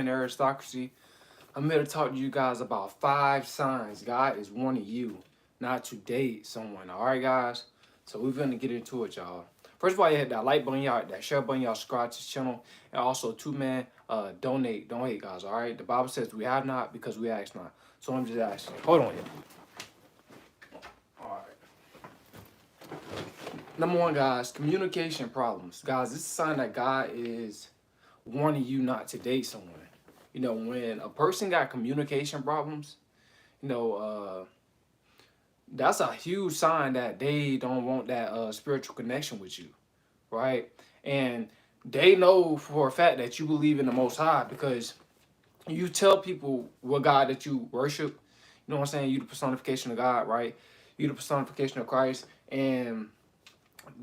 Aristocracy. I'm here to talk to you guys about 5 signs God is wanting you not to date someone. All right, guys. So we're gonna get into it, y'all. First of all, you hit that like button, y'all, that share button, y'all subscribe to the channel, and also two man, donate, don't hate, guys. All right. The Bible says we have not because we ask not. So I'm just asking. Hold on, here. All right. Number one, guys, communication problems. Guys, this is a sign that God is wanting you not to date someone. When a person got communication problems, you know, that's a huge sign that they don't want that spiritual connection with you, right? And they know for a fact that you believe in the Most High because you tell people what God that you worship. You know what I'm saying? You the personification of God, right? You the personification of Christ, and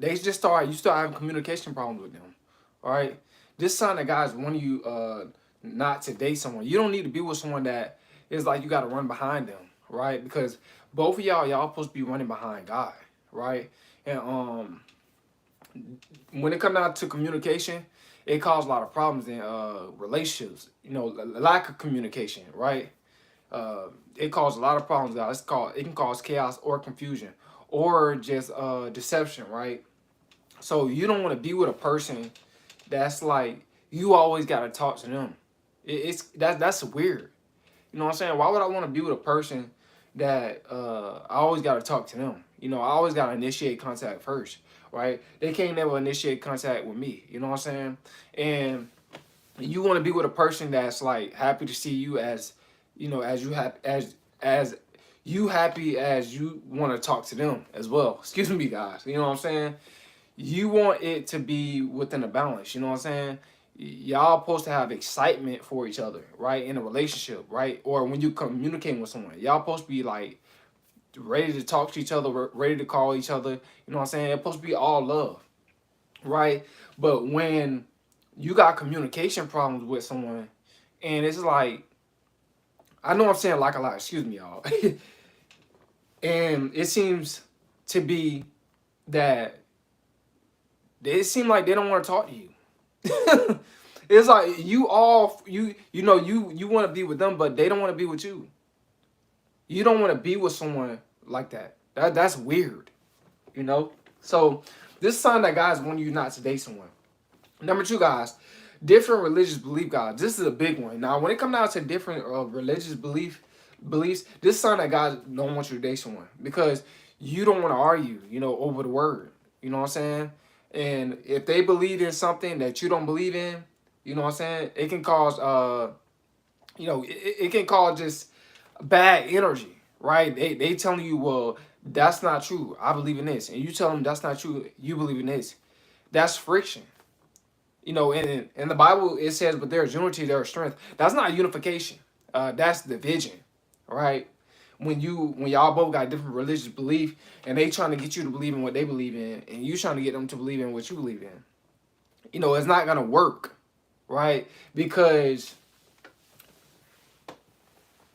you start having communication problems with them, all right? This sign that God's wanting you not to date someone. You don't need to be with someone that is like you got to run behind them, right? Because both of y'all supposed to be running behind God, right? And when it comes down to communication, it causes a lot of problems in relationships. Lack of communication, right? It causes a lot of problems, guys. It can cause chaos or confusion or just deception, right? So you don't want to be with a person that's like you always got to talk to them. That's weird. You know what I'm saying? Why would I want to be with a person that I always got to talk to them? I always got to initiate contact first, right? They can't never initiate contact with me. You know what I'm saying? And you want to be with a person that's like happy to see you as, as you have as you happy as you want to talk to them as well. Excuse me, guys. You know what I'm saying? You want it to be within a balance. You know what I'm saying? Y'all supposed to have excitement for each other, right? In a relationship, right? Or when you communicating with someone, y'all supposed to be like ready to talk to each other, ready to call each other. You know what I'm saying? It's supposed to be all love, right? But when you got communication problems with someone, and it's like, I know I'm saying like a lot. Excuse me, y'all. And it seems to be that it seems like they don't want to talk to you. It's like you want to be with them, but they don't want to be with you. You don't want to be with someone like that. That's weird, you know. So this sign that God's want you not to date someone. Number two, guys, different religious belief, guys. This is a big one. Now, when it comes down to different religious beliefs, this sign that God don't want you to date someone because you don't want to argue, over the word. You know what I'm saying? And if they believe in something that you don't believe in, you know what I'm saying? It can cause it can cause just bad energy, right? They telling you, well, that's not true. I believe in this. And you tell them that's not true. You believe in this. That's friction. In the Bible it says, but there's unity, there's strength. That's not unification. That's division, right? When y'all both got different religious belief and they trying to get you to believe in what they believe in and you trying to get them to believe in what you believe in, it's not gonna work, right? Because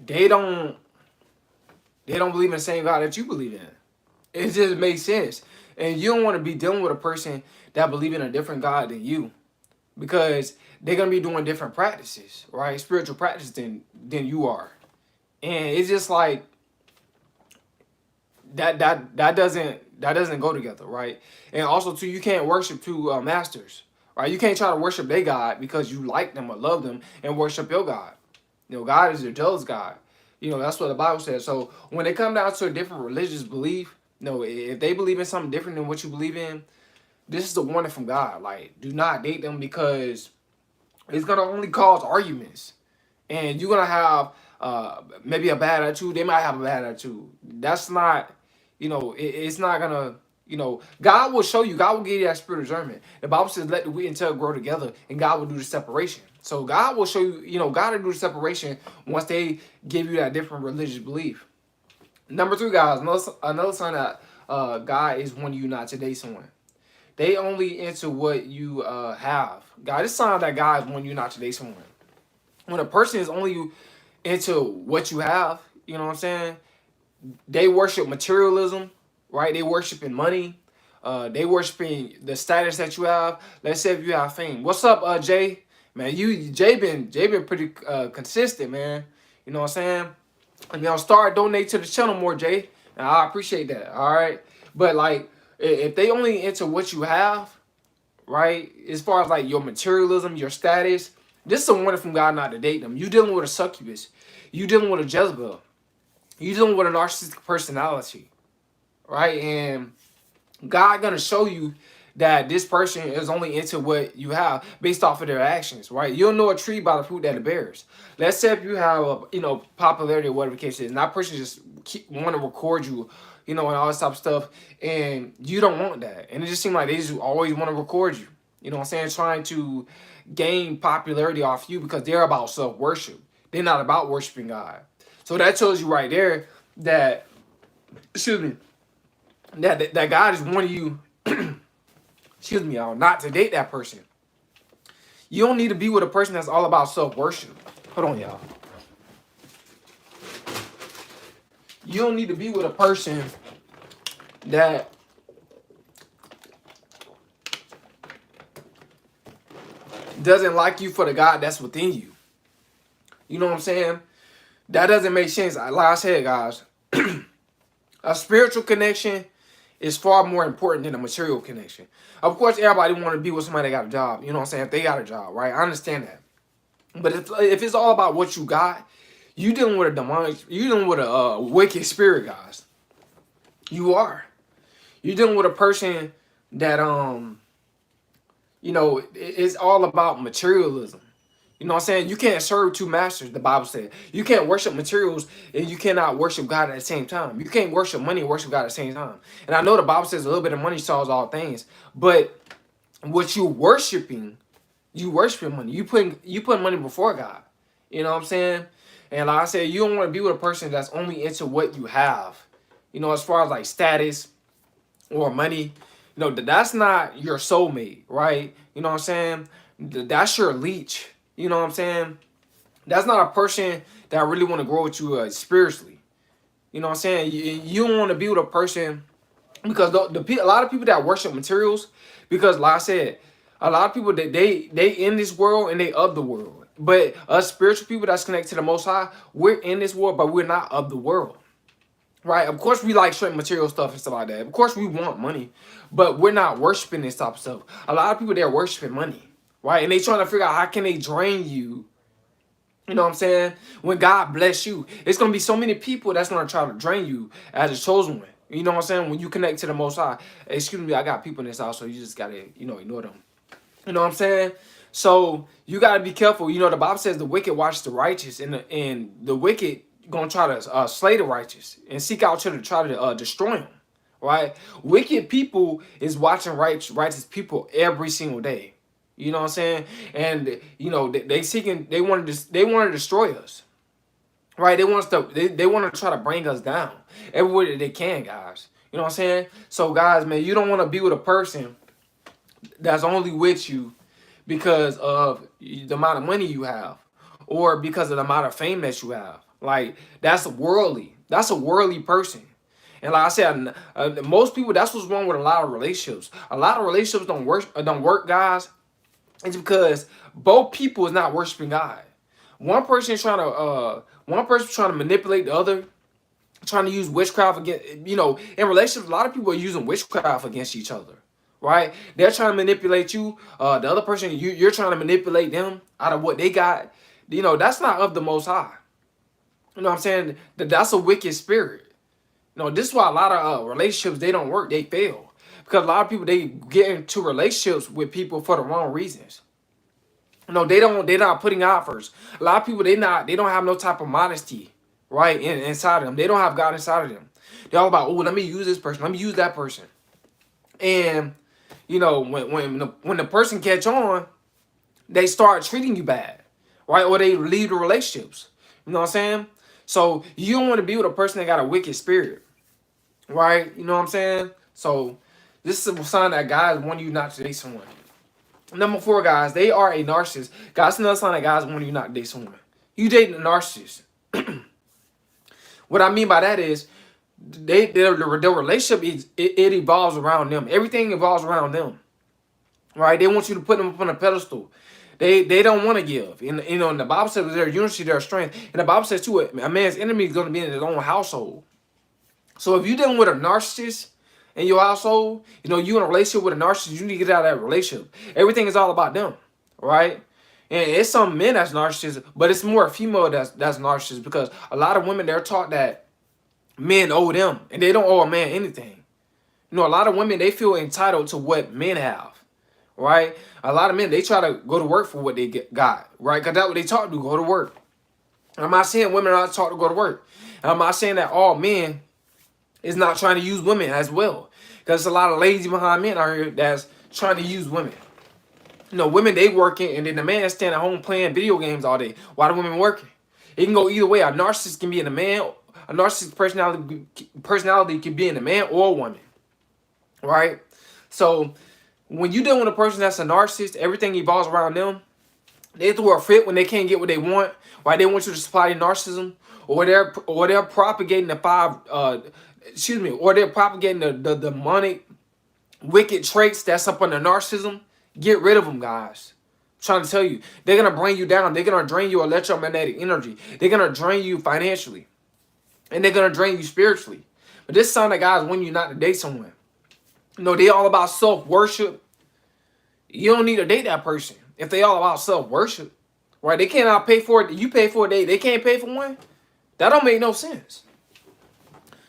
they don't believe in the same God that you believe in. It just makes sense. And you don't want to be dealing with a person that believe in a different God than you because they're gonna be doing different practices, right? Spiritual practices than you are. And it's just like that doesn't go together, right? And also too, you can't worship two masters, right? You can't try to worship their God because you like them or love them and worship your God. God is a jealous God. That's what the Bible says. So when they come down to a different religious belief, if they believe in something different than what you believe in, this is a warning from God. Like, do not date them because it's gonna only cause arguments, and you're gonna have maybe a bad attitude. They might have a bad attitude. That's not, it's not gonna. God will show you. God will give you that spirit of discernment. The Bible says, "Let the wheat and tear grow together," and God will do the separation. So God will show you. God will do the separation once they give you that different religious belief. Number three, guys, another sign that God is wanting you not to date someone. They only into what you have. God, it's a sign that God is wanting you not to date someone. When a person is only into what you have, you know what I'm saying? They worship materialism, right? They worshiping money. They worshiping the status that you have. Let's say if you have fame. What's up, Jay? Man, Jay been pretty consistent, man. You know what I'm saying? And y'all start donate to the channel more, Jay. And I appreciate that. All right. But like, if they only into what you have, right? As far as like your materialism, your status, this is a warning from God not to date them. You dealing with a succubus. You dealing with a Jezebel. You dealing with a narcissistic personality, right? And God gonna show you that this person is only into what you have based off of their actions, right? You'll know a tree by the fruit that it bears. Let's say if you have a, popularity or whatever the case is, and that person just want to record you, and all this type of stuff, and you don't want that, and it just seems like they just always want to record you. You know what I'm saying? Trying to gain popularity off you because they're about self worship. They're not about worshiping God. So that tells you right there that, excuse me, that God is wanting you, excuse me, y'all, not to date that person. You don't need to be with a person that's all about self-worship. Hold on, y'all. You don't need to be with a person that doesn't like you for the God that's within you. You know what I'm saying? That doesn't make sense. Like I said, guys, a spiritual connection is far more important than a material connection. Of course, everybody want to be with somebody that got a job. You know what I'm saying? If they got a job, right? I understand that. But if it's all about what you got, you dealing with a demonic, you dealing with a wicked spirit, guys. You are. You're dealing with a person that it's all about materialism. You know what I'm saying? You can't serve two masters, the Bible said. You can't worship materials and you cannot worship God at the same time. You can't worship money and worship God at the same time. And I know the Bible says a little bit of money solves all things, but what you worshiping money. You putting money before God. You know what I'm saying? And like I said, you don't want to be with a person that's only into what you have. As far as like status or money, that's not your soulmate, right? You know what I'm saying? That's your leech. You know what I'm saying? That's not a person that really want to grow with you spiritually. You know what I'm saying? You don't want to be with a person because a lot of people that worship materials, because like I said, a lot of people that they in this world and they of the world. But us spiritual people that's connected to the Most High, we're in this world, but we're not of the world. Right? Of course, we like certain material stuff and stuff like that. Of course, we want money, but we're not worshiping this type of stuff. A lot of people, they're worshiping money. Right? And they trying to figure out how can they drain you. You know what I'm saying? When God bless you, it's going to be so many people that's going to try to drain you as a chosen one. You know what I'm saying? When you connect to the Most High. Excuse me, I got people in this house, so you just got to, ignore them. You know what I'm saying? So you got to be careful. The Bible says the wicked watch the righteous, and the wicked going to try to slay the righteous and seek out to try to destroy them. Right? Wicked people is watching righteous people every single day. You know what I'm saying? And they want to destroy us. Right? They want us to they want to try to bring us down everywhere that they can, guys. You know what I'm saying? So guys, man, you don't want to be with a person that's only with you because of the amount of money you have or because of the amount of fame that you have. Like that's worldly. That's a worldly person. And like I said, most people, that's what's wrong with a lot of relationships. A lot of relationships don't work, guys. It's because both people is not worshiping God. One person is trying to manipulate the other, trying to use witchcraft against, in relationships, a lot of people are using witchcraft against each other, right? They're trying to manipulate you. The other person, you're trying to manipulate them out of what they got. That's not of the Most High. You know what I'm saying? That's a wicked spirit. This is why a lot of relationships, they don't work. They fail. Because a lot of people, they get into relationships with people for the wrong reasons. They're not putting out first. A lot of people, they don't have no type of modesty, right, inside of them. They don't have God inside of them. They're all about, oh, let me use this person. Let me use that person. And, when the person catch on, they start treating you bad, right? Or they leave the relationships. You know what I'm saying? So you don't want to be with a person that got a wicked spirit, right? You know what I'm saying? So this is a sign that God wants you not to date someone. Number 4, guys, they are a narcissist. Guys, another sign that God wants you not to date someone. You dating a narcissist. What I mean by that is their relationship it evolves around them. Everything evolves around them. Right? They want you to put them up on a pedestal. They don't want to give. And you know, and the Bible says their unity, their strength. And the Bible says too, a man's enemy is going to be in his own household. So if you're dealing with a narcissist in your household, you know, you in a relationship with a narcissist, you need to get out of that relationship. Everything is all about them, right? And it's some men that's narcissists, but it's more female that's narcissist, because a lot of women, they're taught that men owe them and they don't owe a man anything. You know, a lot of women, they feel entitled to what men have, right? A lot of men, they try to go to work for what they got, right? Because that's what they taught to do, go to work. I'm not saying women are not taught to go to work. I'm not saying that all men is not trying to use women as well. Because there's a lot of lazy behind men out here that's trying to use women. You know, women, they working, and then the man staying at home playing video games all day while the women working. It can go either way. A narcissist can be in a man. A narcissist personality can be in a man or a woman, right? So when you deal with a person that's a narcissist, everything evolves around them. They throw a fit when they can't get what they want. Right? They want you to supply their narcissism, or they're propagating or they're propagating the demonic, wicked traits that's up under narcissism. Get rid of them, guys. I'm trying to tell you, they're gonna bring you down. They're gonna drain your electromagnetic energy. They're gonna drain you financially, and they're gonna drain you spiritually. But this sign of guys want you not to date someone. You know, they all about self-worship. You don't need to date that person if they all about self-worship, right? They cannot pay for it. You pay for a date. They can't pay for one. That don't make no sense.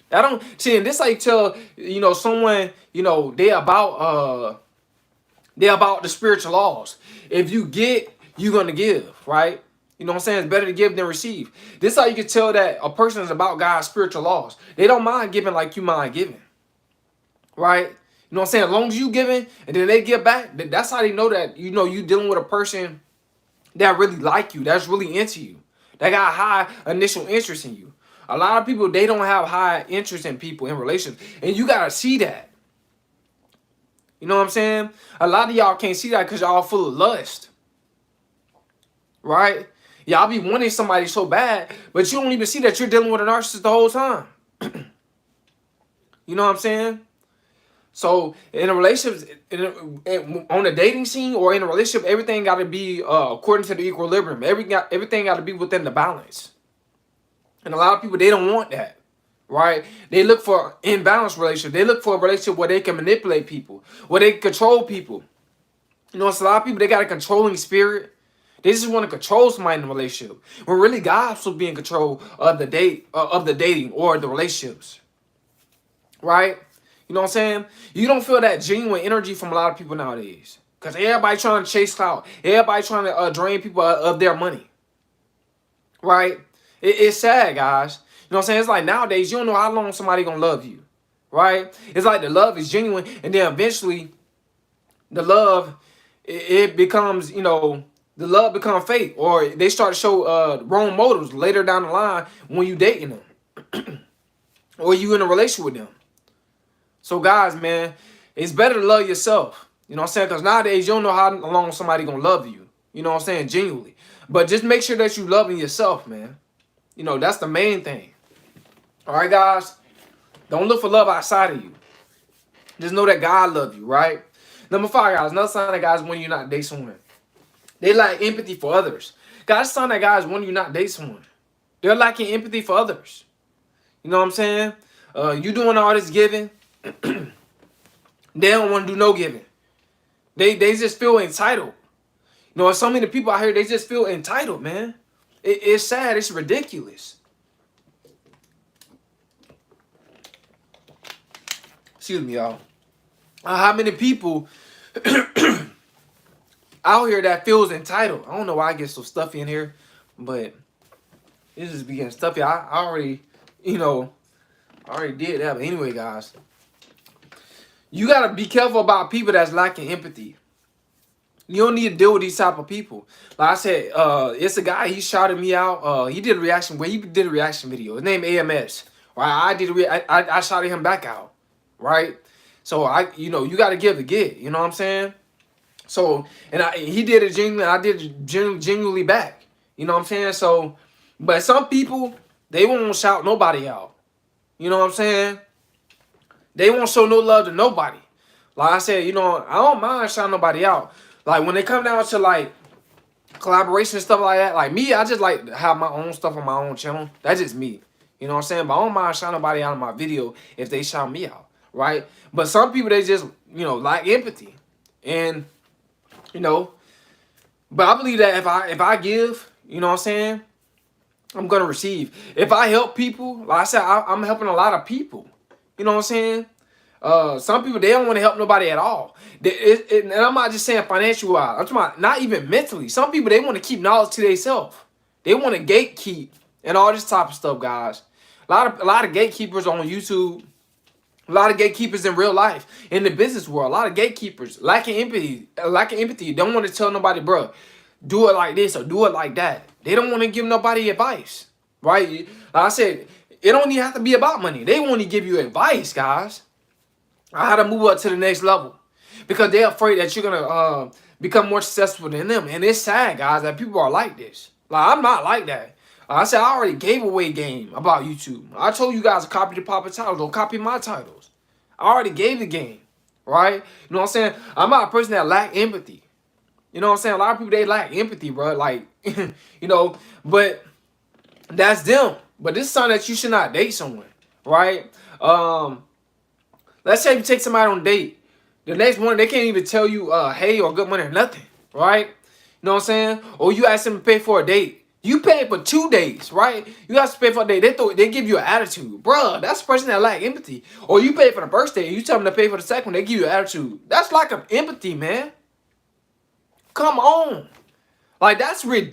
That don't see. And this how you tell, you know, someone, you know, they about the spiritual laws. If you get, you're gonna give, right? You know what I'm saying? It's better to give than receive. This how you can tell that a person is about God's spiritual laws. They don't mind giving like you mind giving, right? You know what I'm saying? As long as you giving and then they give back, that's how they know that, you know, you dealing with a person that really like you, that's really into you, that got high initial interest in you. A lot of people, they don't have high interest in people in relationships, and you gotta see that. You know what I'm saying? A lot of y'all can't see that because y'all full of lust, right? Y'all be wanting somebody so bad, but you don't even see that you're dealing with a narcissist the whole time. You know what I'm saying? So in a relationship, on a dating scene or in a relationship, everything got to be according to the equilibrium. Everything got to be within the balance. And a lot of people, they don't want that, right? They look for imbalanced relationship. They look for a relationship where they can manipulate people, where they can control people. You know, it's a lot of people, they got a controlling spirit. They just want to control somebody in a relationship, when really God's supposed to be in control of the dating or the relationships, right? You know what I'm saying? You don't feel that genuine energy from a lot of people nowadays, because everybody trying to chase clout. Everybody trying to drain people of their money, right? It's sad, guys. You know what I'm saying? It's like nowadays, you don't know how long somebody gonna love you, right? It's like the love is genuine, and then eventually the love, it becomes, you know, the love becomes fake, or they start to show wrong motives later down the line when you dating them or you in a relationship with them. So guys, man, it's better to love yourself. You know what I'm saying? Because nowadays, you don't know how long somebody gonna love you. You know what I'm saying? Genuinely. But just make sure that you loving yourself, man. You know, that's the main thing. All right, guys? Don't look for love outside of you. Just know that God loves you, right? Number 5, guys. Another sign that guys when you not date someone. They lack empathy for others. Guys, sign that guys when you not date someone. They're lacking empathy for others. You know what I'm saying? You doing all this giving. They don't want to do no giving. They just feel entitled. You know, so many people out here, they just feel entitled, man. It's sad. It's ridiculous. Excuse me, y'all. How many people out here that feels entitled? I don't know why I get so stuffy in here, but this is getting stuffy. I already, you know, I already did that. But anyway, guys, you got to be careful about people that's lacking empathy. You don't need to deal with these type of people. Like I said, it's a guy, he shouted me out. He did a reaction video. His name AMS. Right? I shouted him back out. Right? So you know, you got to give to get. You know what I'm saying? So, and he did it genuinely. I did it genuinely back. You know what I'm saying? So, but some people, they won't shout nobody out. You know what I'm saying? They won't show no love to nobody. Like I said, you know, I don't mind shouting nobody out. Like when they come down to like collaboration and stuff like that. Like me, I just like to have my own stuff on my own channel. That's just me. You know what I'm saying? But I don't mind shouting nobody out of my video if they shout me out, right? But some people, they just, lack empathy. And, you know, but I believe that if I give, you know what I'm saying, I'm gonna receive. If I help people, like I said, I'm helping a lot of people. You know what I'm saying? Some people, they don't want to help nobody at all. And I'm not just saying financial wise. I'm talking about not even mentally. Some people, they want to keep knowledge to themselves. They want to gatekeep and all this type of stuff, guys. A lot of gatekeepers on YouTube. A lot of gatekeepers in real life, in the business world. A lot of gatekeepers lacking empathy. Don't want to tell nobody, bro, do it like this or do it like that. They don't want to give nobody advice, right? Like I said, it don't even have to be about money. They want to give you advice, guys, on how to move up to the next level, because they're afraid that you're gonna become more successful than them. And it's sad, guys, that people are like this. Like, I'm not like that. I said I already gave away game about YouTube. I told you guys to copy the Papa titles. Don't copy my titles. I already gave the game, right? You know what I'm saying? I'm not a person that lack empathy. You know what I'm saying? A lot of people, they lack empathy, bro. Like, but that's them. But this is something that you should not date someone, right? Let's say you take somebody on a date. The next morning, they can't even tell you, hey, or good morning or nothing, right? You know what I'm saying? Or you ask them to pay for a date. You pay for 2 days, right? You have to pay for a day. They give you an attitude. Bruh, that's the person that lack empathy. Or you pay for the first day. You tell them to pay for the second one. They give you an attitude. That's like an empathy, man. Come on. Like, that's ridiculous.